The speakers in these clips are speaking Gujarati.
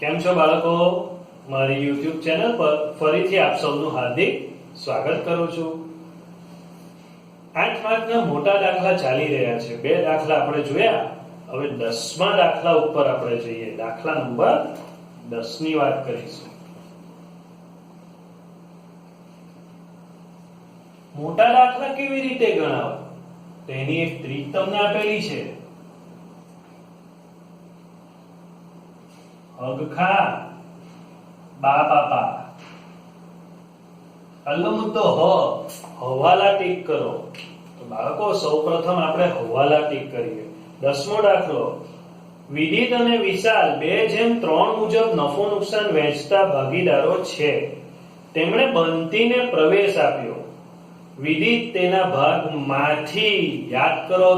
કેમ છો બાળકો? મારી YouTube ચેનલ પર ફરીથી આપ સૌનું હાર્દિક સ્વાગત કરું છું. 8 માર્કના મોટા દાખલા ચાલી રહ્યા છે. બે દાખલા આપણે જોયા. હવે 10મા દાખલા ઉપર આપણે જઈએ. દાખલા નંબર 10 ની વાત કરીશું. મોટા દાખલા કેવી રીતે ગણાવવા? તેની એક ટ્રીક તમને આપેલી છે. અગખા બા પાપા. પહેલો મુદ્દો હવાલા ટીક કરો. તો બાળકો સૌપ્રથમ આપણે હવાલા ટીક કરીએ. 10મો દાખલો. વિદિત અને વિશાલ 2:3 મુજબ નફો નુકસાન વહેંચતા ભાગીદારો છે. તેમણે બંટીને પ્રવેશ આપ્યો. વિદિત તેના ભાગમાંથી, યાદ કરો,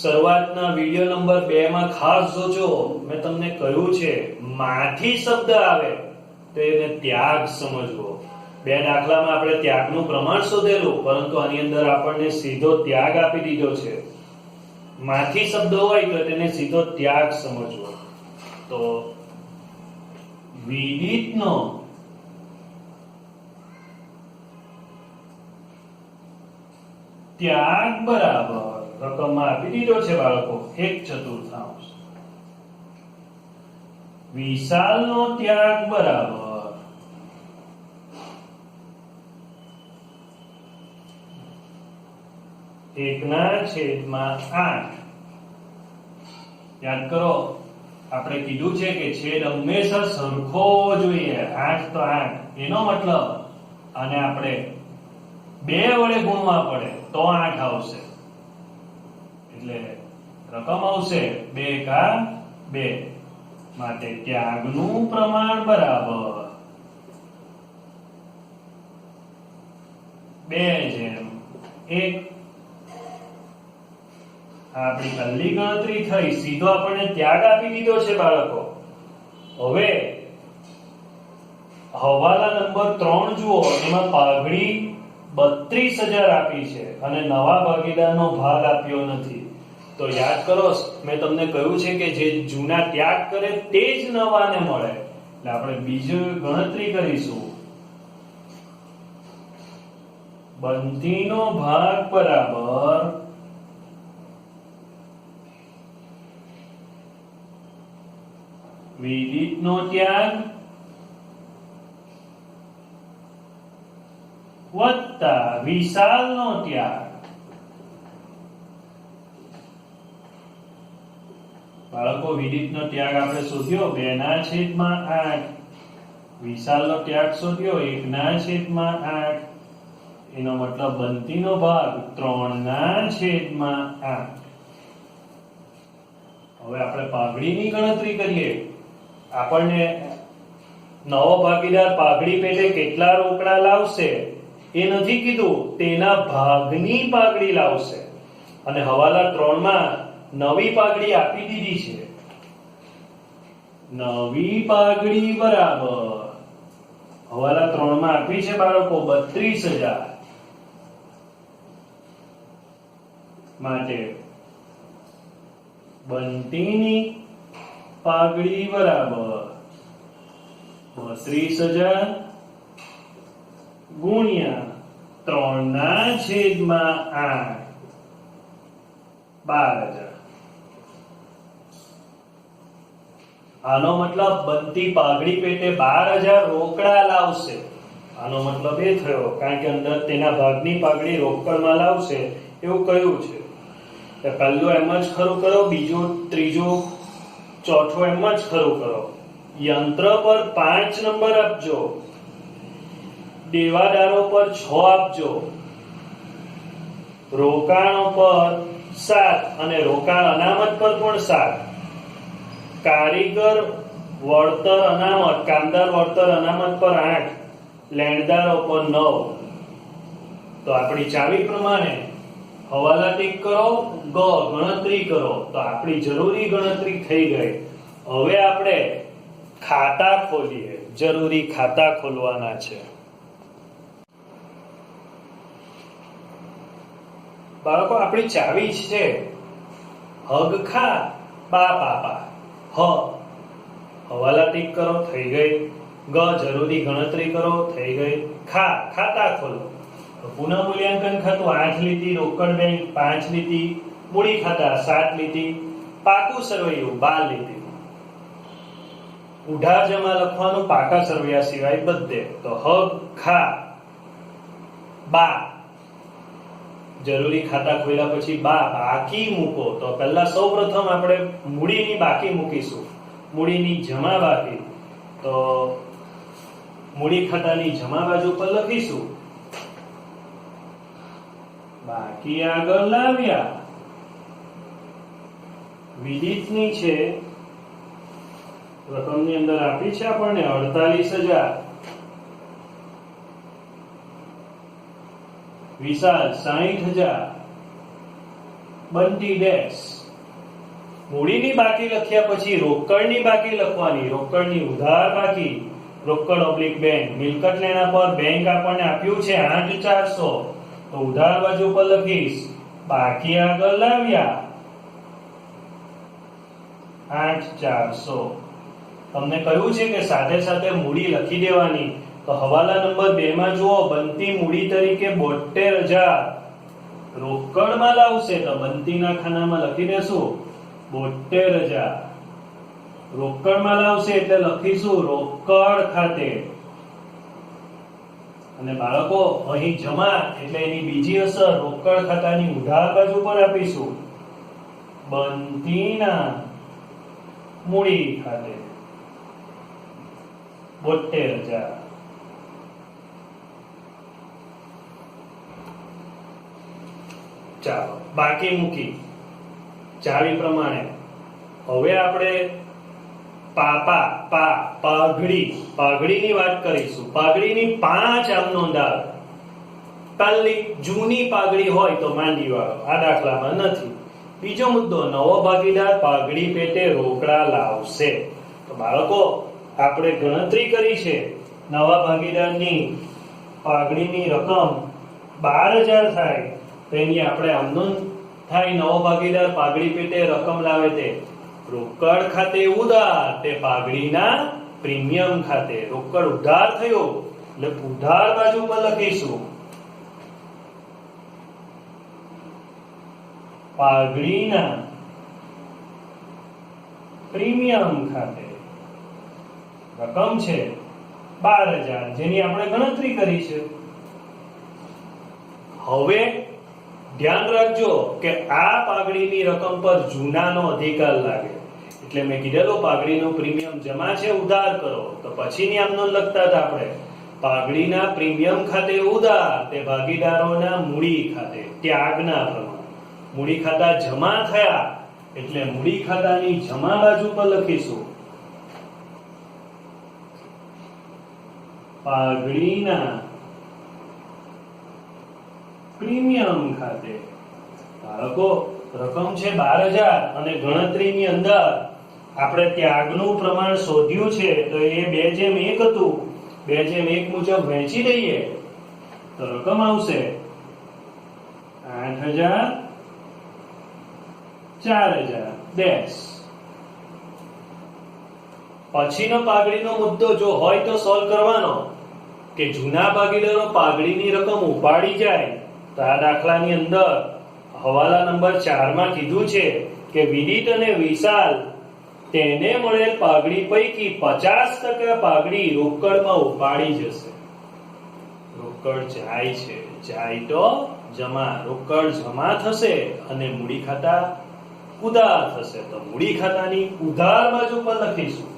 શરૂઆતના વિડિયો નંબર 2 માં ખાસ જોજો. મેં તમને કહ્યું છે માંથી શબ્દ આવે તો એને ત્યાગ સમજવો. બે દાખલામાં આપણે ત્યાગનું પ્રમાણ શોધેલું, પરંતુ આની અંદર આપણને સીધો ત્યાગ આપી દીધો છે. માંથી શબ્દ હોય તો તેને સીધો ત્યાગ સમજવો. તો વિદિતનો ત્યાગ બરાબર રકમમાં આપી દીધો છે બાળકો 1/4. વિશાલનો ત્યાગ બરાબર 1/8. યાદ કરો, આપણે કીધું છે કે છેદ હંમેશા સરખો હોવો જોઈએ. 8 તો 8. એનો મતલબ આને આપણે 2 વડે ગુણવા પડે તો 8 આવશે. એટલે રકમ આવશે 2 માટે ત્યાગનું પ્રમાણ બરાબર 2:1. આપણી પહેલી ગણતરી થઈ. સીધો આપણને ત્યાગ આપી દીધો છે બાળકો. હવે હવાલા નંબર 3 જુઓ. એમાં પાઘડી 32,000 આપી છે અને નવા ભાગીદારનો ભાગ આપ્યો નથી. તો યાદ કરો, મેં તમને કહ્યું છે કે જે જૂના ત્યાગ કરે તે જ નવાને મળે. એટલે આપણે બીજી ગણતરી કરીશું. બંટીનો ભાગ બરાબર વિદિતનો ત્યાગ વત્તા વિશાલનો ત્યાગ. બાળકો, વિદિતનો ત્યાગ આપણે શોધ્યો 2/8. વિશાલનો ત્યાગ શોધ્યો 1/8. એનો મતલબ બંટીનો ભાગ 3/8. હવે આપણે પાઘડીની ગણતરી કરીએ. આપણને નવો ભાગીદાર પાઘડી પેટે કેટલા રોકડા લાવશે એ નથી કીધું, તેના ભાગની પાઘડી લાવશે. અને હવાલા 3 માં નવી પાઘડી આપી દીધી છે. નવી પાઘડી બરાબર હવાલા 3 માં આપી છે બાળકો 32,000. માટે બંટીની પાઘડી બરાબર 32,000 ગુણ્યા 3/8 12,000. આનો મતલબ બંટી પાઘડી પેટે 12,000 રોકડા લાવશે. આનો મતલબ એ થયો, કારણ કે અંદર તેના ભાગની પાઘડી રોકડમાં લાવશે એવું કહ્યું છે. પહેલું એમ જ ખરું કરો, બીજું ત્રીજું ચોથું એમ જ ખરું કરો. યંત્ર પર 5 નંબર આપજો, દેવાદારો પર 6 આપજો, રોકાણો પર 7 અને રોકાણ અનામત પર પણ 7, કારીગર વળતર અનામત, કામદાર વળતર અનામત પર 8, લેણદારો પર 9. તો આપણી ચાવી પ્રમાણે હવાલા ટીક કરો, ગણતરી કરો. તો આપણી જરૂરી ગણતરી થઈ ગઈ. હવે આપણે ખાતા ખોલીએ. જરૂરી ખાતા ખોલવાના છે. બાળકો, આપણી ચાવી છે હગખા બા પાપા. હ હવાલા ટીક કરો, થઈ ગઈ. ગ જરૂરી ગણતરી કરો, થઈ ગઈ. ખા ખાતા ખોલો, તો પુનઃ મૂલ્યાંકન ખાતું 8 લીટી, રોકડ બેંક 5 લીટી, મૂડી ખાતા 7 લીટી, પાકું સરવૈયું 12 લીટી. ઉધાર જમા લખવાનું પાકા સરવૈયા સિવાય બધે. તો હગ ખા બા, જરૂરી ખાતા ખોલ્યા પછી બા બાકી મૂકો. તો પહેલા સૌપ્રથમ આપણે મૂડીની બાકી મૂકીશું. મૂડીની જમા બાકી, તો મૂડી ખાતાની જમા બાજુ પર લખીશું બાકી આગળ લાવ્યા. વિદિતની છે રકમની અંદર આપી છે આપણને 48,000, વિશાલ 60,000, બંટી ડેશ. મૂડીની બાકી લખ્યા પછી રોકડની બાકી લખવાની. રોકડની ઉધાર બાકી, રોકડ ઓબ્લિક બેંક. મિલકત લેણા પર બેંક આપણને આપ્યું છે 8,400, તો ઉધાર બાજુ પર લખીશ બાકી આગળ લાવ્યા 8,400. તમને કહ્યું છે કે સાથે સાથે મૂડી લખી દેવાની. તો હવાલા નંબર 2 માં જુઓ, બનતી મૂડી તરીકે 72,000 રોકડમાં લાવશે તો બનતીના ખાનામાં લખી દેશું 72,000. રોકડમાં લાવશે એટલે લખીશું રોકડ ખાતે. અને બાળકો અહીં જમા એટલે એની બીજી અસર રોકડ ખાતાની ઉધાર બાજુ પર આપીશું બનતીના મૂડી ખાતે 72,000. ચાલો બાકી મૂકી ચાવી પ્રમાણે. હવે આપણે પાઘડીની વાત કરીશું. પાઘડીની 5 આમ નોંધ આવે. પહેલી જૂની પાઘડી હોય તો માંડી વાળો, આ દાખલામાં નથી. બીજો મુદ્દો, નવો ભાગીદાર પાઘડી પેટે રોકડા લાવશે. તો બાળકો આપણે ગણતરી કરી છે નવા ભાગીદારની પાઘડીની રકમ 12,000 થાય, તો એની આપણે આમનું થાય નવો ભાગીદાર પાઘડી પેટે રકમ લાવે તે રોકડ ખાતે ઉધાર, તે પાઘડીના પ્રીમિયમ ખાતે. રોકડ ઉધાર થયો એટલે ઉધાર બાજુ પર લખીશું પાઘડીના પ્રીમિયમ ખાતે. રકમ છે 12,000 જેની આપણે ગણતરી કરી છે. હવે ધ્યાન રાખજો કે આ પાઘડીની રકમ પર જૂનાનો અધિકાર લાગે. એટલે મેં કીધેલું પાઘડીનું પ્રીમિયમ જમા છે ઉધાર કરો, તો પછીની આમનો લખતા હતા આપણે પાઘડીના પ્રીમિયમ ખાતે ઉધાર, તે ભાગીદારોના મૂડી ખાતે ત્યાગના પ્રમાણે. મૂડી ખાતા જમા થયા એટલે મૂડી ખાતાની જમા બાજુ પર લખીશું પાઘડીના પ્રીમિયમ ખાતે. બાળકો રકમ છે 12,000 અને ગણતરીની અંદર આપણે ત્યાગનું પ્રમાણ શોધ્યું છે, તો એ 2:1 હતું. 2:1 મુજબ વહેંચી દઈએ તો રકમ આવશે 8,000, 4,000 ડેશ. પછીનો પાઘડીનો મુદ્દો જો હોય તો સોલ્વ કરવાનો કે જૂના ભાગીદારો પાઘડીની રકમ ઉપાડી જાય. તો આ દાખલાની અંદર હવાલા નંબર 4 માં કીધું છે કે વિદિત અને વિશાલ તેને મળેલ પાઘડી પૈકી 50% પાઘડી રોકડમાં ઉપાડી જશે. રોકડ જાય છે, જાય તો જમા. રોકડ જમા થશે અને મૂડી ખાતા ઉધાર થશે. તો મૂડી ખાતાની ઉધાર બાજુ પર લખીશું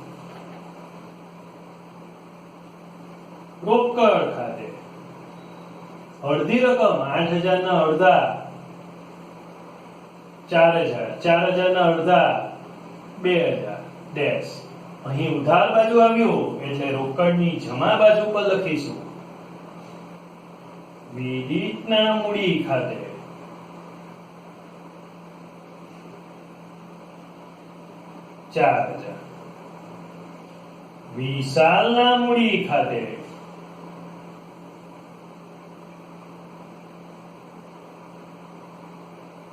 રોકડ ખાતે. અડધી રકમ 8,000 ના અડધા 4,000, 4,000 ના અડધા 2,000 ડેશ. અહીં ઉધાર બાજુ આવ્યું એટલે રોકડની જમા બાજુ પર લખીશું વિદિતના મૂડી ખાતે 4,000, વિશાલના મૂડી ખાતે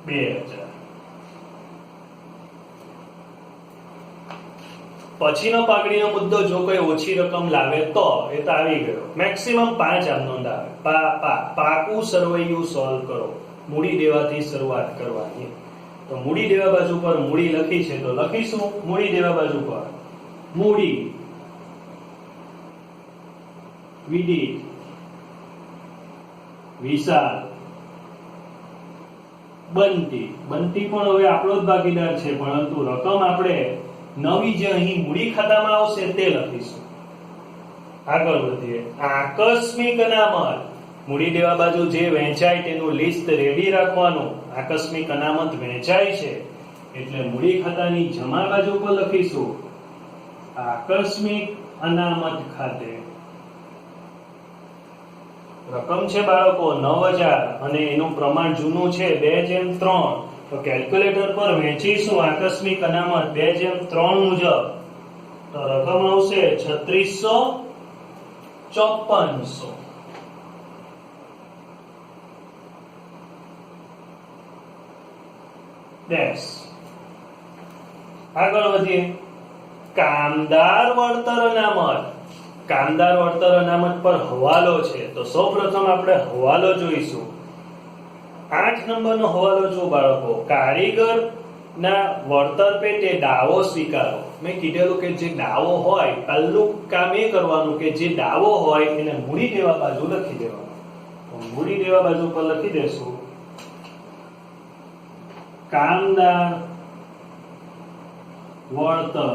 2,000. પછીનો પાઘડીનો મુદ્દો જો કોઈ ઓછી રકમ લાવે તો એ તો આવી ગયો. મેક્સિમમ 5 આમ નોંધ આવે. પાકું સરવૈયું સોલ્વ કરો. મૂડી દેવાથી શરૂઆત કરવાની. તો મૂડી દેવા બાજુ પર મૂડી લખી છે તો લખીશું મૂડી દેવા બાજુ પર મૂડી વિદિત વિશાલ બનતી પણ હવે આપણો જ ભાગીદાર છે, પરંતુ રકમ આપણે નવી જે અહીં મૂડી ખાતામાં આવશે તે લખીશું. આગળ વધીએ. આકસ્મિક અનામત મૂડી દેવા બાજુ જે વહેંચાય તેનું લિસ્ટ રેડી રાખવાનું. આકસ્મિક અનામત વહેંચાય છે એટલે મૂડી ખાતાની જમા બાજુ પર લખીશું આકસ્મિક અનામત ખાતે. રકમ છે બાળકો 9000 અને એનું પ્રમાણ જૂનું છે 2:3. તો કેલ્ક્યુલેટર પર વહેંચીશું આકસ્મિક અનામત 2:3 મુજબ તો રકમ આવશે 3654. આગળ વધીએ. કામદાર વળતર અનામત. કામદાર વળતર અનામત પર હવાલો છે તો સૌપ્રથમ આપણે હવાલો જોઈશું. 8 નંબરનો હવાલો જો બાળકો. કારીગર ના વળતર પેટે દાવો સ્વીકારો. મેં કીધેલું કે જે દાવો હોય પહેલું કામ એ કરવાનું કે જે દાવો હોય એને મૂડી દેવા બાજુ લખી દેવાનો. તો મૂડી દેવા બાજુ પર લખી દેશું કામદાર વળતર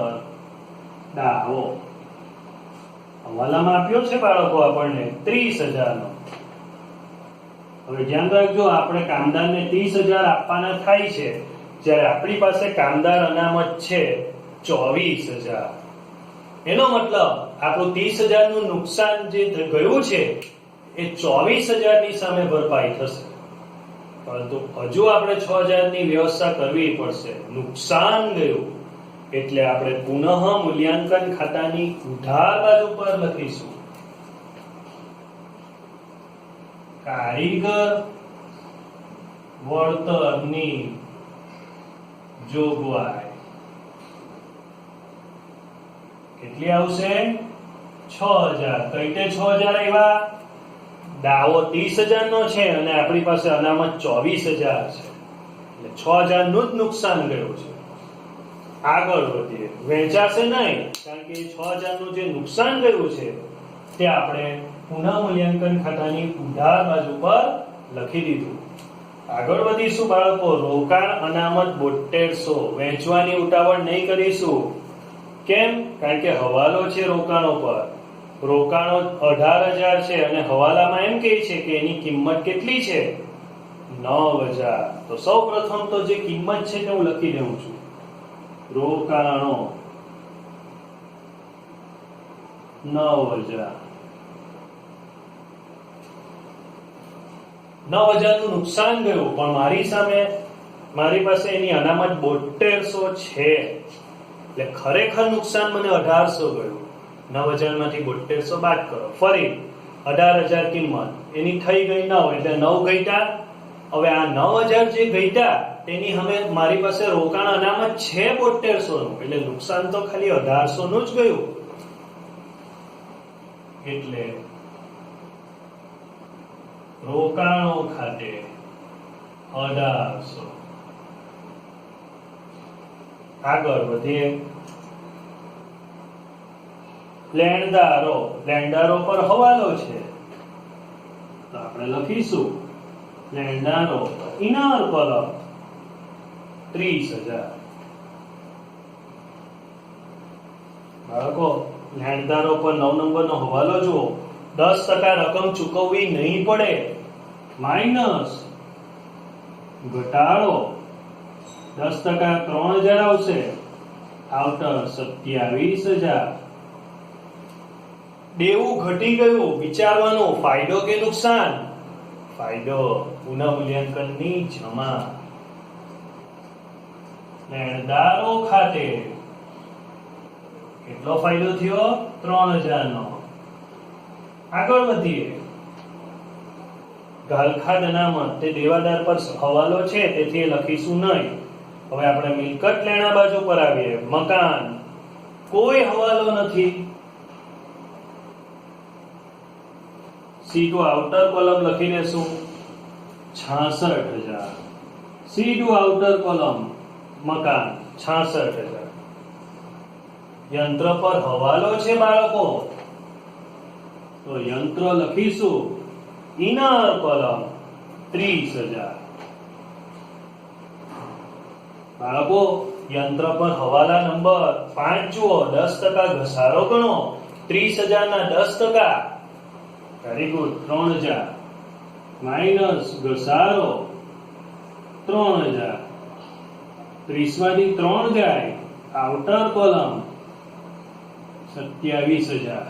દાવો. હવાલામાં આપ્યો છે બાળકો આપણને 30000 નો. હવે ધ્યાન રાખજો આપણે કામદારને 30000 આપવાના થાય છે જ્યારે આપણી પાસે કામદાર અનામત છે 24000. એનો મતલબ આપણું 30000 નું નુકસાન જે ગયું છે એ 24000 ની સામે ભરપાઈ થશે, પરંતુ હજુ આપણે 6000 ની વ્યવસ્થા કરવી પડશે. નુકસાન ગયું એટલે આપણે પુનઃ મૂલ્યાંકન ખાતાની ઉધાર બાજુ પર લખીશું કારીગર વળતરની જોગવાઈ. કેટલી આવશે 6000. કઈ રીતે 6000 આવ્યા? દાવો 30000 નો છે અને આપણી પાસે અનામત 24000 છે એટલે 6000 નું જ નુકસાન ગયું છે. આગળ વધીએ. વહેંચાશે નહીં કારણ કે 6000 નું જે નુકસાન ગયું છે તે આપણે પુનઃ મૂલ્યાંકન ખાતાની ઉધાર બાજુ પર લખી દીધું. આગળ વધીશું બાળકો. રોકાણ અનામત 7200. વહેંચવાની ઉતાવળ નહીં કરીશું. કેમ? કારણ કે હવાલો છે રોકાણો પર. રોકાણો 18000 છે અને હવાલામાં એમ કહે છે કે એની કિંમત કેટલી છે 9000. તો સૌપ્રથમ તો જે કિંમત છે તે હું લખી દઉં છું. રોકાણો 9000. 9000 નું નુકસાન ગયું પણ મારી પાસે એની અનામત 7200 છે એટલે ખરેખર નુકસાન મને 1800 ગયું. 9000 માંથી 7200 બાદ કરો. ફરી 18000 કિંમત એની થઈ ગઈ 9 એટલે 9 ઘટ્યા. હવે આ 9000 જે ઘટ્યા તેની હવે મારી પાસે રોકાણ અનામત છે 7200 નું એટલે નુકસાન તો ખાલી 1800 નું જ ગયું. એટલે રોકાણો ખાતે 1800. આગળ વધીએ. લેણદારો પર હવાલો છે તો આપણે લખીશું લેણદારો ઇનાર કોલમ 30000. બાળકો લેણદારો પર 9 નંબરનો હવાલો જુઓ. 10% રકમ ચૂકવવી નહીં પડે માઇનસ ઘટાડો 10% 3000 આવશે આઉટર 27000. દેવું ઘટી ગયું. વિચારવાનું ફાયદો કે નુકસાન? ફાયદો. પુનઃ મૂલ્યાંકનની જમા. લેણદારો ખાતે કેટલો ફાયદો થયો 3000 નો. આગળ વધીએ. ગાલખાદ અનામત તે દેવાદાર પર હવાલો છે તેથી લખીશું નહીં. હવે આપણે મિલકત લેણા બાજુ પર આવીએ. મકાન કોઈ હવાલો નથી. સીધું આઉટર કોલમ લખી દેશું 66,000. સીધું આઉટર કોલમ મકાન 66,000. યંત્ર પર હવાલો છે બાળકો, તો યંત્ર લખીશું ઇનર કોલમ 30,000. બાળકો યંત્ર પર હવાલા નંબર 5 જુઓ, 10% ઘસારો ગણો. 30,000 ના 10%, વેરી ગુડ, 3,000 માઇનસ ઘસારો 3,000. 30 માંથી 3 જાય, આઉટર કોલમ 27,000.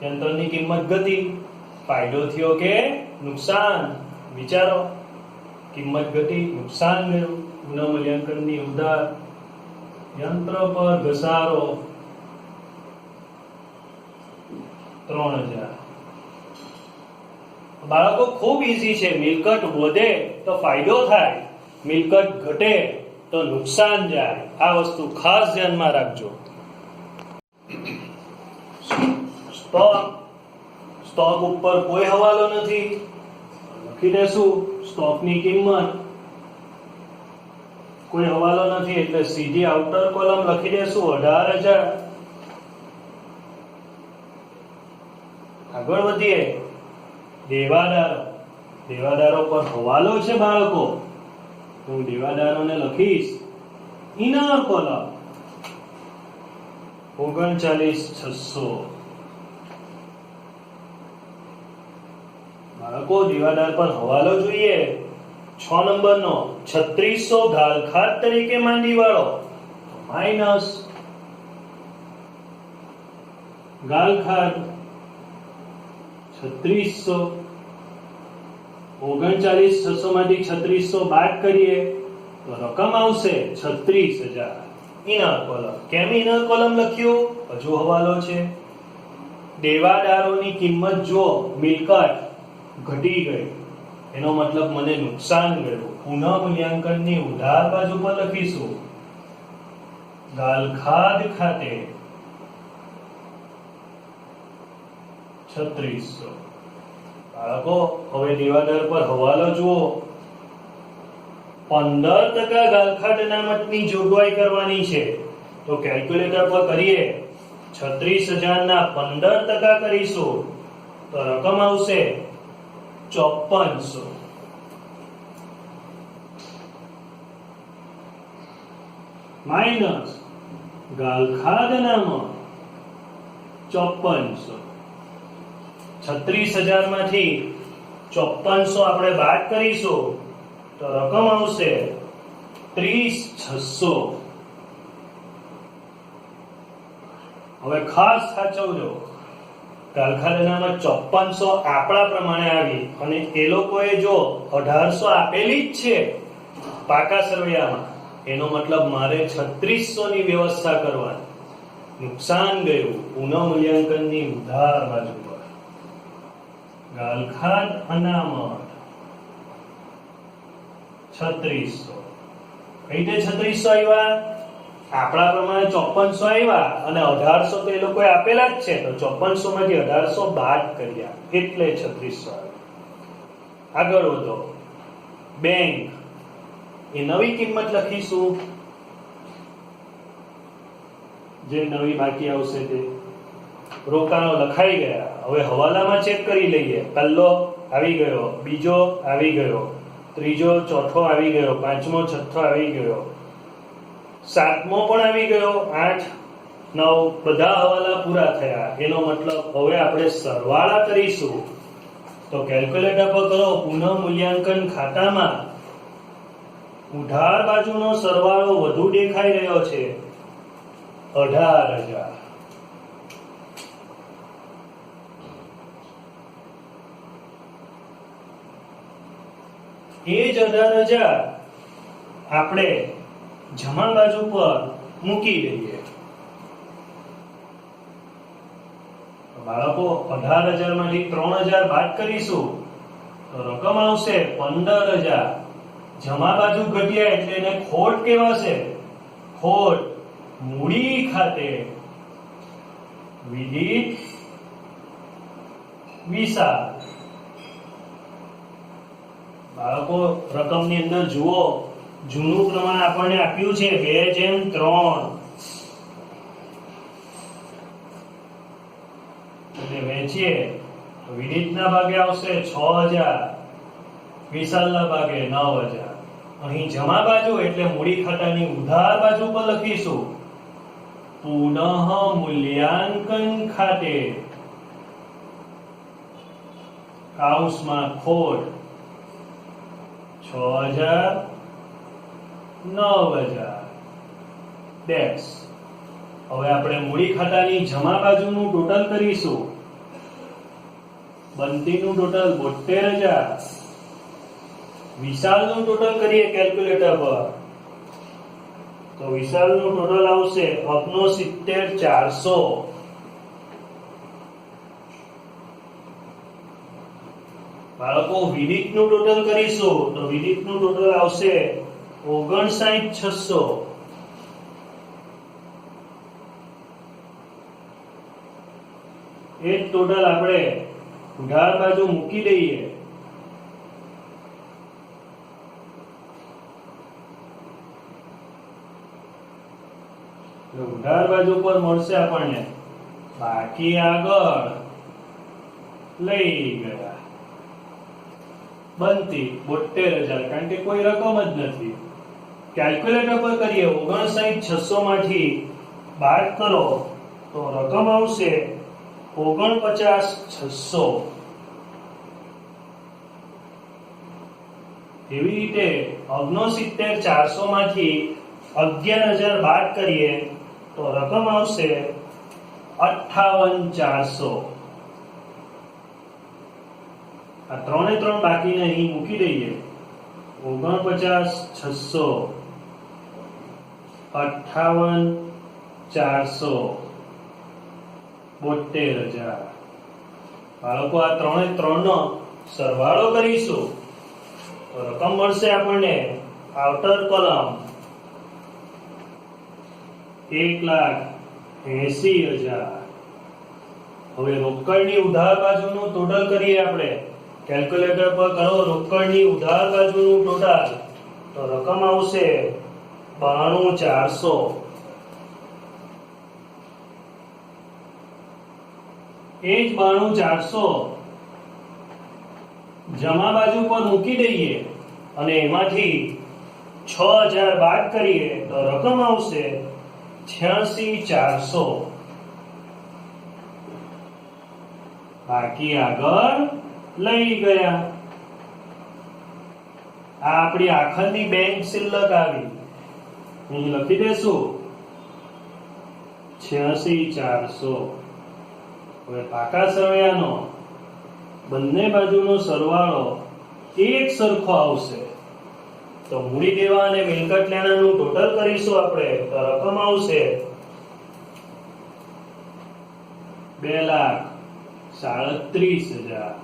યંત્રની કિંમત ઘટી, ફાયદો થયો કે નુકસાન? વિચારો. કિંમત ઘટી, નુકસાન ગયું. પુનઃમૂલ્યાંકનની ઉધાર. યંત્ર પર ઘસારો 3,000. બાળકો ખૂબ ઈઝી છે. મિલકત વધે તો ફાયદો થાય, મિલકત ઘટે તો નુકસાન જાય. આ વસ્તુ ખાસ ધ્યાનમાં રાખજો. સ્ટોક ઉપર કોઈ હવાલો નથી, લખી દેશું સ્ટોકની કિંમત. કોઈ હવાલો નથી એટલે સીધી આઉટર કોલમ લખી દેશું 18,000. આગળ વધીએ. દેવાદારો પર હવાલો છે બાળકો, હું દેવાદારોને લખીશ ઇનર કોલમ 39,600. બાળકો દેવાદાર પર હવાલો જોઈએ 6 નંબરનો 3600 ગાળખાત તરીકે માંડી વાળો, માઇનસ ગાળખાત 3600. 39,600 માંથી 3600 બાદ કરીએ તો રકમ આવશે 36,000. Inner column. કેમ ઇનર કોલમ લખ્યું? હજુ હવાલો છે. દેવાદારોની કિંમત જો મિલકત ઘટી ગઈ, એનો મતલબ મને નુકસાન ગયું. પુનઃ મૂલ્યાંકનની ઉધાર બાજુ પર લખીશું ગાળખાદ ખાતે 3600. બાળકો હવે દેવાદાર પર હવાલો જુઓ. 15% ગાળખાદ અનામતની જોગવાઈ કરવાની છે, તો કેલ્ક્યુલેટર પર કરીએ. 36,000 ના 15% કરીશું તો રકમ આવશે 5400. માઇનસ ગાળખાદ અનામત 5400. 36,000 માંથી 5400 આપણે બાદ કરીશું તો રકમ આવશે 30,600. હવે ખાસ સાચવજો, ગાળખાદ અનામત 5400 આપણા પ્રમાણે આવી અને એ લોકોએ જો 1800 આપેલી જ છે પાકા સરવૈયામાં, એનો મતલબ મારે 3600 ની વ્યવસ્થા કરવાની. નુકસાન ગયું પુનઃ મૂલ્યાંકનની ઉધાર બાજુ પર. ગાળખાદ અનામત 3600. કઈ રીતે 3600 આવ્યા? આપણા પ્રમાણે 5400 આવ્યા અને 1800 તો એ લોકોએ આપેલા જ છે, તો 5400 માંથી 1800 બાદ કર્યા એટલે 3600 આવ્યા. આગળ વધો. બેંક, એ નવી કિંમત લખીશું, જે નવી બાકી આવશે તે. રોકાણો લખાઈ ગયા. હવે હવાલામાં ચેક કરી લઈએ. પહેલો આવી ગયો, બીજો આવી ગયો, ત્રીજો ચોથો આવી ગયો, પાંચમો છઠ્ઠો આવી ગયો, સાતમો પણ આવી ગયો, 8 9 બધા હવાલા પૂરા થયા. એનો મતલબ હવે આપણે સરવાળા કરીશું. તો કેલ્ક્યુલેટર પર કરો. પુનઃ મૂલ્યાંકન ખાતામાં ઉધાર બાજુનો સરવાળો વધુ દેખાઈ રહ્યો છે 18,000. એ જ 18,000 આપણે જમા બાજુ પર મૂકી દઈએ. બાળકો 18,000 માંથી 3,000 બાદ કરીશું તો રકમ આવશે 15,000. જમા બાજુ ઘટ્યા એટલે એને ખોટ કહેવાશે. ખોટ મૂડી ખાતે વિદિત વિશાલ. બાળકો રકમની અંદર જુઓ, જૂનું પ્રમાણ આપણને આપ્યું છે 2:3. એટલે વેચીએ તો વિદિતના ભાગે આવશે 6000, વિશાલના ભાગે 9000. અહીં જમા બાજુ એટલે મૂડી ખાતાની ઉધાર બાજુ પર લખીશું પુનઃ મૂલ્યાંકન ખાતે કૌંસમાં ખોટ 6000 9000 ડેશ. હવે આપણે મૂડી ખાતાની જમા બાજુનું ટોટલ કરીશું. બંટીનું ટોટલ 72000, વિશાલનું ટોટલ કરીએ કેલ્ક્યુલેટર પર તો વિશાલનું ટોટલ આવશે 69400. બાળકો વિદિતનું ટોટલ કરીશું તો વિદિતનું ટોટલ આવશે 59600. એ ટોટલ આપણે ઉધાર બાજુ મૂકી દઈએ. ઉધાર બાજુ પર મળશે આપણને બાકી આગળ લઈ ગયા બનતી 72000, કારણ કે કોઈ રકમ જ નથી. કેલ્ક્યુલેટર પર કરીએ 59600 માંથી બાદ કરો તો રકમ આવશે 49600. એવી રીતે 69400 માંથી 11000 બાદ કરીએ તો રકમ આવશે 58400. આ 3 ને 3 બાકીને અહીં મૂકી દઈએ. 49600 58400 72000. બાળકો આ 3 ને 3 નો સરવાળો કરીશું તો રકમ મળશે આપણને આઉટર કોલમ 1,80,000. હવે રોકડની ઉધાર બાજુનું ટોટલ કરીએ આપણે. કેલ્ક્યુલેટર પર કરો રોકડની ઉધાર બાજુનું ટોટલ તો રકમ આવશે 92400. એ જ 92400 જમા બાજુ પર મૂકી દઈએ અને એમાંથી 6000 બાદ કરીએ તો રકમ આવશે 86400. બાકી આગળ લઈ ગયા. આ આપણી આખરની બેંક શિલ્લક આવી. અહીં લખી દેશું 86400. હવે પાકા સરવાળાનો બંને બાજુનો સરવાળો એક સરખો આવશે તો મૂડી દેવા અને મિલકત લેણાનું ટોટલ કરીશું આપણે તો રકમ આવશે 2,37,000.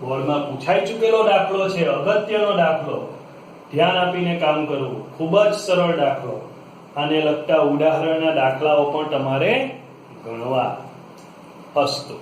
બોર્ડમાં પૂછાઈ ચૂકેલો દાખલો છે, અગત્યનો દાખલો. ધ્યાન આપીને કામ કરવું. ખૂબ જ સરળ દાખલો. આને લગતા ઉદાહરણના દાખલાઓ પણ તમારે ગણવા. અસ્તુ.